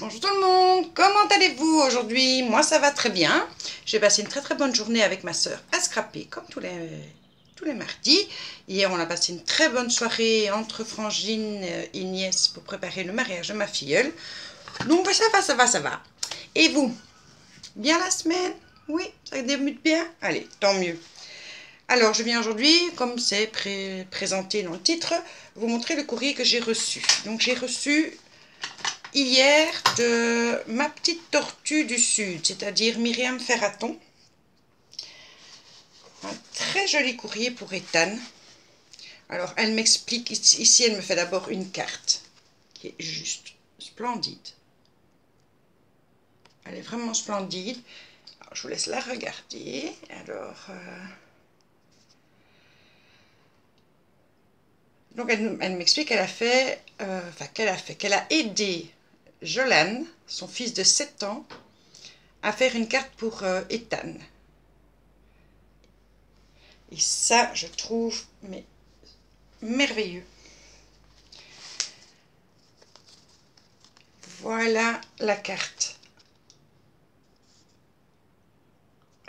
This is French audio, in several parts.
Bonjour tout le monde, comment allez-vous aujourd'hui? Moi ça va très bien. J'ai passé une très bonne journée avec ma soeur à scraper comme tous les mardis. Hier on a passé une très bonne soirée entre frangines et nièces pour préparer le mariage de ma filleule. Donc bah, ça va. Et vous? Bien la semaine? Oui, ça débute bien? Allez, tant mieux. Alors je viens aujourd'hui, comme c'est présenté dans le titre, vous montrer le courrier que j'ai reçu. Donc j'ai reçu hier de ma petite tortue du Sud, c'est-à-dire Myriam Ferraton. Un très joli courrier pour Ethan. Alors, elle m'explique, ici, elle me fait d'abord une carte qui est juste splendide. Elle est vraiment splendide. Alors, je vous laisse la regarder. Alors, donc elle m'explique qu'elle a fait, qu'elle a aidé Jolan, son fils de 7 ans, à faire une carte pour Ethan. Et ça, je trouve, mais merveilleux. Voilà la carte.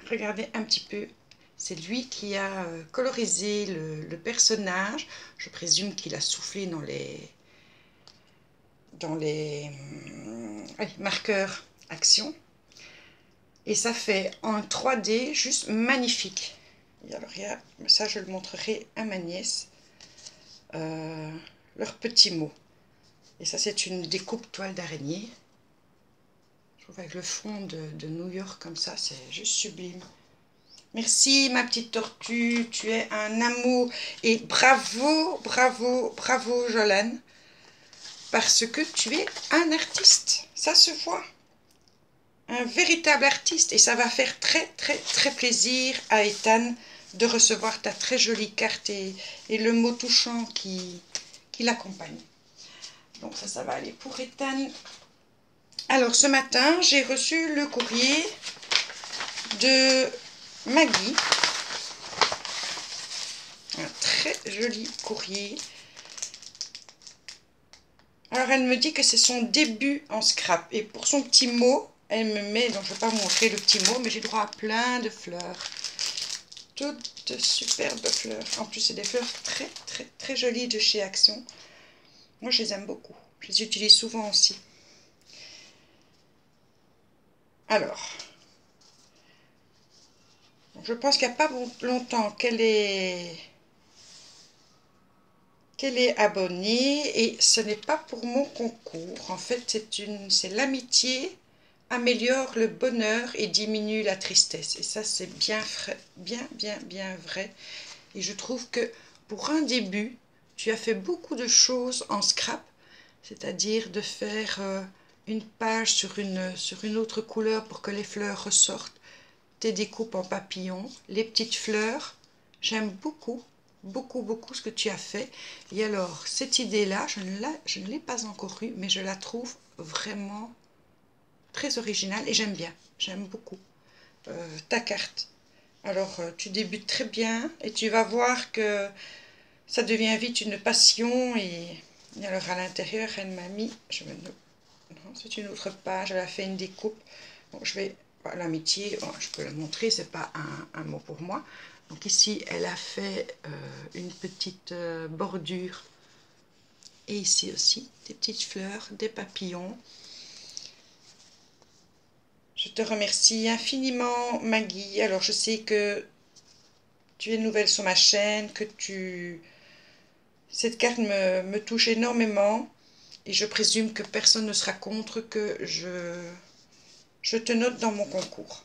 Regardez un petit peu. C'est lui qui a colorisé le personnage. Je présume qu'il a soufflé dans les marqueurs action. Et ça fait en 3D juste magnifique. Et alors, ça, je le montrerai à ma nièce. Leurs petits mots. Et ça, c'est une découpe toile d'araignée. Je trouve avec le fond de New York comme ça, c'est juste sublime. Merci ma petite tortue, tu es un amour. Et bravo Jolan, parce que tu es un artiste, ça se voit. Un véritable artiste, et ça va faire très plaisir à Ethan de recevoir ta très jolie carte et le mot touchant qui l'accompagne. Donc ça va aller pour Ethan. Alors ce matin, j'ai reçu le courrier de Maggie. Un très joli courrier. Alors elle me dit que c'est son début en scrap. Et pour son petit mot, elle me met, donc je ne vais pas vous montrer le petit mot, mais j'ai droit à plein de fleurs. Toutes superbes fleurs. En plus, c'est des fleurs très jolies de chez Action. Moi, je les aime beaucoup. Je les utilise souvent aussi. Alors, je pense qu'il n'y a pas longtemps qu'elle est abonnée et ce n'est pas pour mon concours. En fait, c'est l'amitié améliore le bonheur et diminue la tristesse. Et ça, c'est bien vrai. Et je trouve que pour un début, tu as fait beaucoup de choses en scrap, c'est-à-dire de faire une page sur une autre couleur pour que les fleurs ressortent, tes découpes en papillons, les petites fleurs. J'aime beaucoup ce que tu as fait. Et alors, cette idée-là, je ne l'ai pas encore eue, mais je la trouve vraiment très originale et j'aime beaucoup ta carte. Alors, tu débutes très bien et tu vas voir que ça devient vite une passion. Et alors, à l'intérieur, elle m'a mis, non, c'est une autre page, elle a fait une découpe. Donc, l'amitié, je peux la montrer, c'est pas un mot pour moi. Donc ici, elle a fait une petite bordure. Et ici aussi, des petites fleurs, des papillons. Je te remercie infiniment, Maggie. Alors, je sais que tu es nouvelle sur ma chaîne, cette carte me touche énormément. Et je présume que personne ne sera contre que je te note dans mon concours.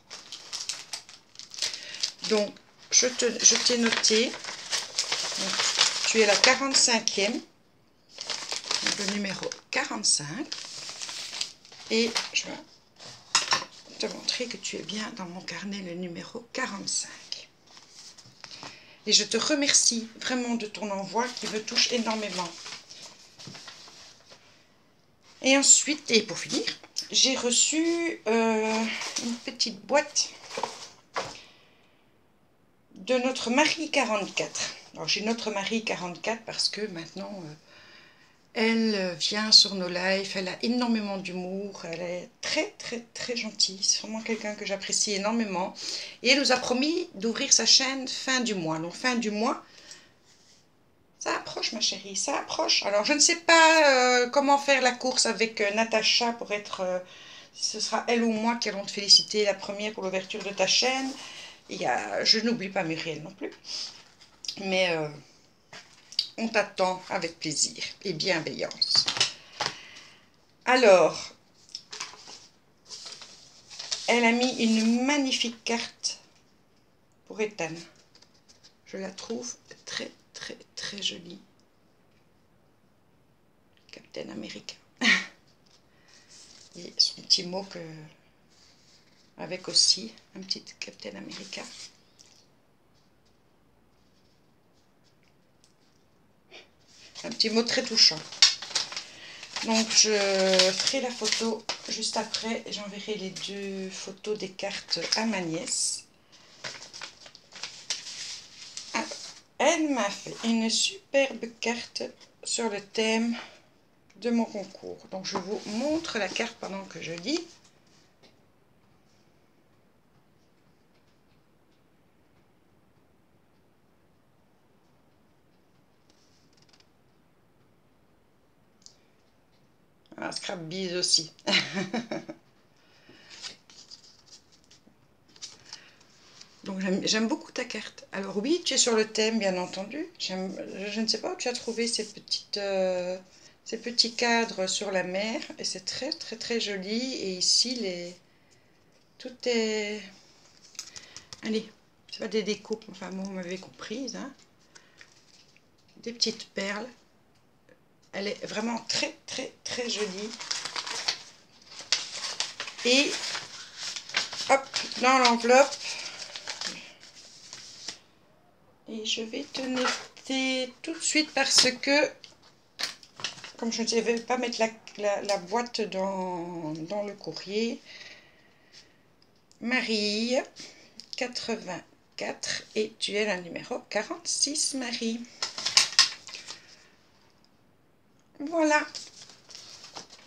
Donc, je t'ai noté. Donc, tu es la 45e. Donc, le numéro 45. Et je vais te montrer que tu es bien dans mon carnet, le numéro 45. Et je te remercie vraiment de ton envoi qui me touche énormément. Et ensuite, et pour finir, j'ai reçu une petite boîte de notre Marie 44. Alors j'ai notre Marie 44 parce que maintenant Elle vient sur nos lives, elle a énormément d'humour, elle est très très très gentille, c'est vraiment quelqu'un que j'apprécie énormément. Et elle nous a promis d'ouvrir sa chaîne fin du mois. Donc fin du mois, ça approche ma chérie, ça approche. Alors je ne sais pas comment faire la course avec Natacha pour être... ce sera elle ou moi qui allons te féliciter la première pour l'ouverture de ta chaîne. Je n'oublie pas Muriel non plus. Mais on t'attend avec plaisir et bienveillance. Alors, elle a mis une magnifique carte pour Ethan. Je la trouve très très très jolie. Captain America. Et son petit mot que... avec aussi un petit Captain America. Un petit mot très touchant. Donc je ferai la photo juste après et j'enverrai les 2 photos des cartes à ma nièce. Alors, elle m'a fait une superbe carte sur le thème de mon concours. Donc je vous montre la carte pendant que je lis. Un scrap bise aussi. Donc j'aime beaucoup ta carte. Alors oui, tu es sur le thème, bien entendu. Je ne sais pas où tu as trouvé ces petits cadres sur la mer. Et c'est très très très joli. Et ici, tout est... Allez, c'est pas des découpes, enfin bon, vous m'avez comprise. Hein. Des petites perles. Elle est vraiment très très très jolie. Et hop, dans l'enveloppe. Et je vais te noter tout de suite parce que, comme je ne vais pas mettre la boîte dans le courrier, Marie, 84, et tu es la numéro 46, Marie. Voilà.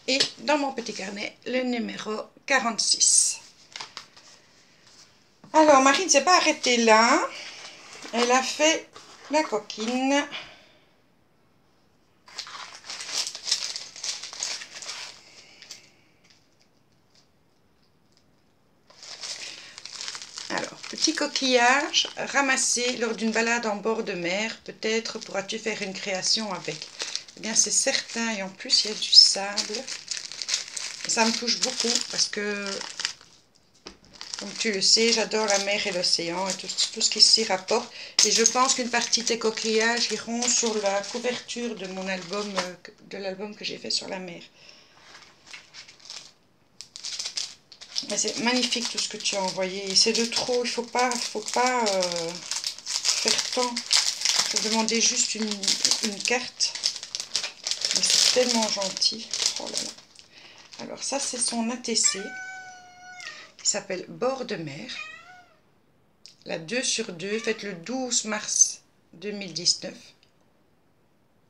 Et dans mon petit carnet, le numéro 46. Alors, Marie ne s'est pas arrêtée là. Elle a fait la coquine. Alors, petit coquillage ramassé lors d'une balade en bord de mer. Peut-être pourras-tu faire une création avec. Eh bien, c'est certain. Et en plus, il y a du sable. Et ça me touche beaucoup parce que, comme tu le sais, j'adore la mer et l'océan et tout ce qui s'y rapporte. Et je pense qu'une partie des coquillages iront sur la couverture de mon album, de l'album que j'ai fait sur la mer. Mais c'est magnifique tout ce que tu as envoyé. C'est de trop, il faut pas faire tant. Je demandais juste une carte. Mais c'est tellement gentil. Oh là là. Alors ça, c'est son ATC. Qui s'appelle Bord de mer. La 2/2, faite le 12 mars 2019.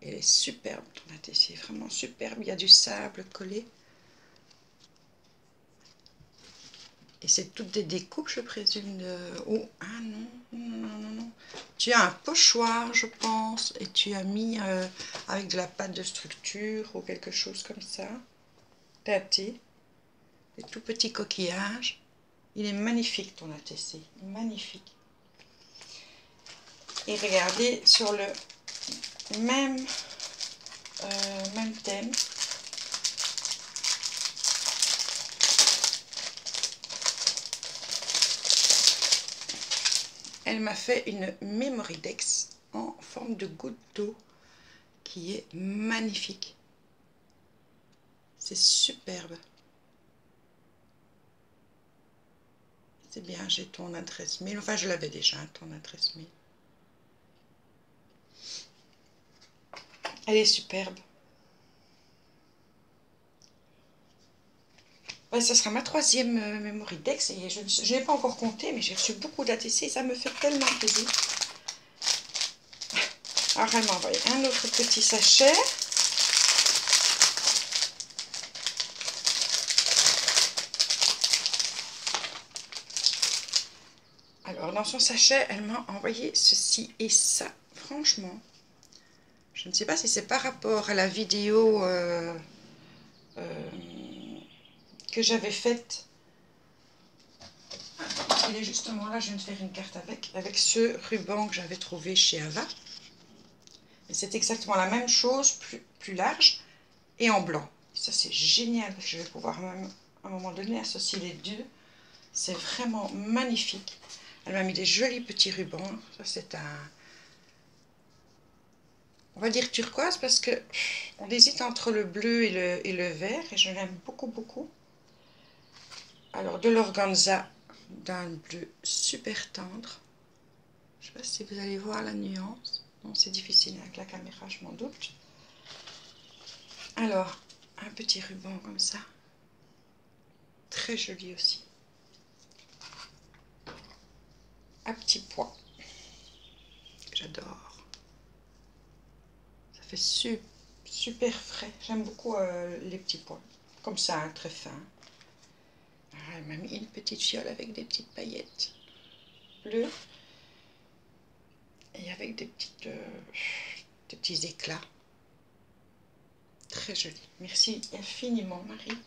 Elle est superbe, ton ATC, vraiment superbe. Il y a du sable collé. Et c'est toutes des découpes, je présume. Oh, ah non, non. Tu as un pochoir, je pense, et tu as mis avec de la pâte de structure ou quelque chose comme ça. Teinté. Des tout petits coquillages. Il est magnifique, ton ATC. Magnifique. Et regardez, sur le même thème. Elle m'a fait une Memory Dex en forme de goutte d'eau qui est magnifique. C'est superbe. C'est bien, j'ai ton adresse mail. Enfin, je l'avais déjà, ton adresse mail. Elle est superbe. Ouais, ça sera ma 3e Memory Dex et je n'ai pas encore compté, mais j'ai reçu beaucoup d'ATC et ça me fait tellement plaisir. Alors, elle m'a envoyé un autre petit sachet. Alors, dans son sachet, elle m'a envoyé ceci et ça. Franchement, je ne sais pas si c'est par rapport à la vidéo que j'avais faite. Il est justement là, je viens de faire une carte avec ce ruban que j'avais trouvé chez Ava. Et c'est exactement la même chose, plus large et en blanc. Ça, c'est génial, parce que je vais pouvoir même, à un moment donné, associer les deux. C'est vraiment magnifique. Elle m'a mis des jolis petits rubans. Ça, c'est un... on va dire turquoise, parce que on hésite entre le bleu et le vert. Et je l'aime beaucoup, beaucoup. Alors, de l'organza d'un bleu super tendre. Je ne sais pas si vous allez voir la nuance. Non, c'est difficile avec la caméra, je m'en doute. Alors, un petit ruban comme ça. Très joli aussi. À petits pois. J'adore. Ça fait super frais. J'aime beaucoup les petits pois. Comme ça, hein, très fin. Alors, elle m'a mis une petite fiole avec des petites paillettes bleues. Et avec des petits éclats. Très joli. Merci infiniment, Marie.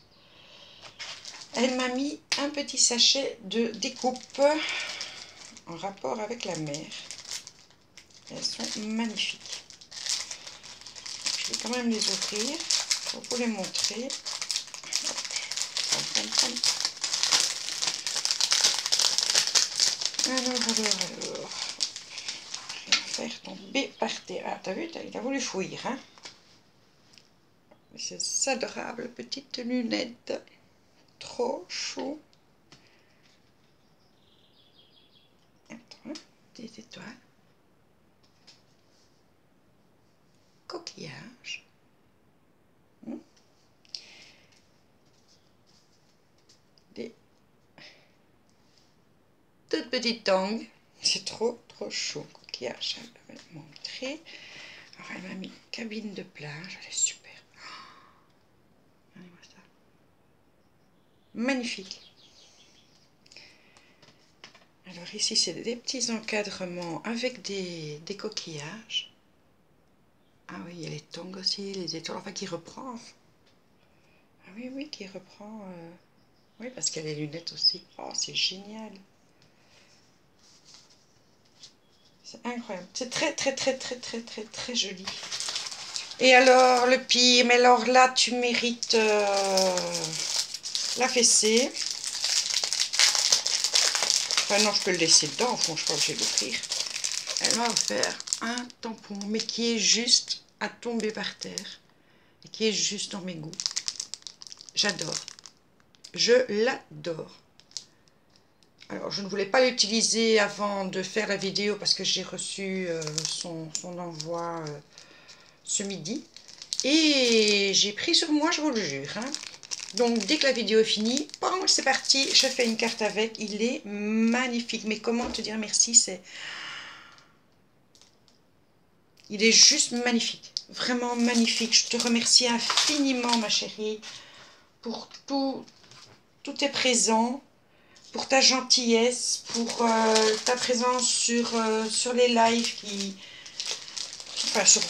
Elle m'a mis un petit sachet de découpe en rapport avec la mer. Elles sont magnifiques. Je vais quand même les ouvrir pour vous les montrer. Alors. Je vais faire tomber par terre. Ah, t'as vu, il a voulu fuir, hein? C'est adorable, petite lunette. Trop chou. Attends, des étoiles. Coquillage. Des toutes petites tongues. C'est trop chou. Coquillage, je vais le montrer. Alors, elle m'a mis cabine de plage. Elle est super. Regardez-moi ça. Magnifique. Alors ici, c'est des petits encadrements avec des coquillages. Ah oui, il y a les tongs aussi, les étoiles, enfin qui reprend. Ah oui, qui reprend. Oui, parce qu'il y a les lunettes aussi. Oh, c'est génial. C'est incroyable. C'est très joli. Et alors, le pire, mais alors là, tu mérites la fessée. Enfin non, je peux le laisser dedans, au fond, je crois que je vais l'ouvrir. Elle m'a offert un tampon, mais qui est juste à tomber par terre. Et qui est juste dans mes goûts. J'adore. Je l'adore. Alors, je ne voulais pas l'utiliser avant de faire la vidéo parce que j'ai reçu son envoi ce midi. Et j'ai pris sur moi, je vous le jure. Hein. Donc, dès que la vidéo est finie, c'est parti, je fais une carte avec. Il est magnifique. Mais comment te dire merci, il est juste magnifique. Vraiment magnifique. Je te remercie infiniment, ma chérie, pour tous tes présents, pour ta gentillesse, pour ta présence sur les lives enfin sur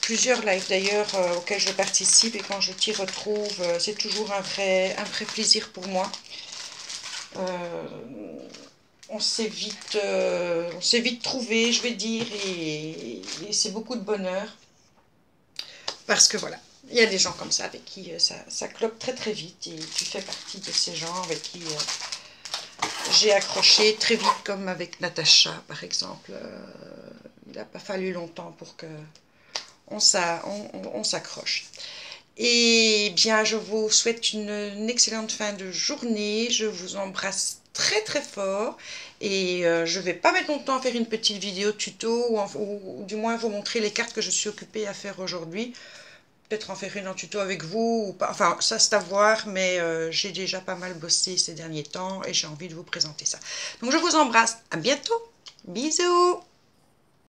plusieurs lives d'ailleurs auxquels je participe, et quand je t'y retrouve, c'est toujours un vrai plaisir pour moi. On s'est vite trouvé, je vais dire, et c'est beaucoup de bonheur. Parce que voilà, il y a des gens comme ça avec qui ça clope très vite, et tu fais partie de ces gens avec qui j'ai accroché très vite, comme avec Natacha par exemple. Il n'a pas fallu longtemps pour que on s'accroche. Et bien, je vous souhaite une excellente fin de journée. Je vous embrasse très fort, et je ne vais pas mettre longtemps à faire une petite vidéo tuto, ou du moins vous montrer les cartes que je suis occupée à faire aujourd'hui. Peut-être en faire une en tuto avec vous, ou pas. Enfin, ça c'est à voir, mais j'ai déjà pas mal bossé ces derniers temps et j'ai envie de vous présenter ça. Donc je vous embrasse, à bientôt, bisous.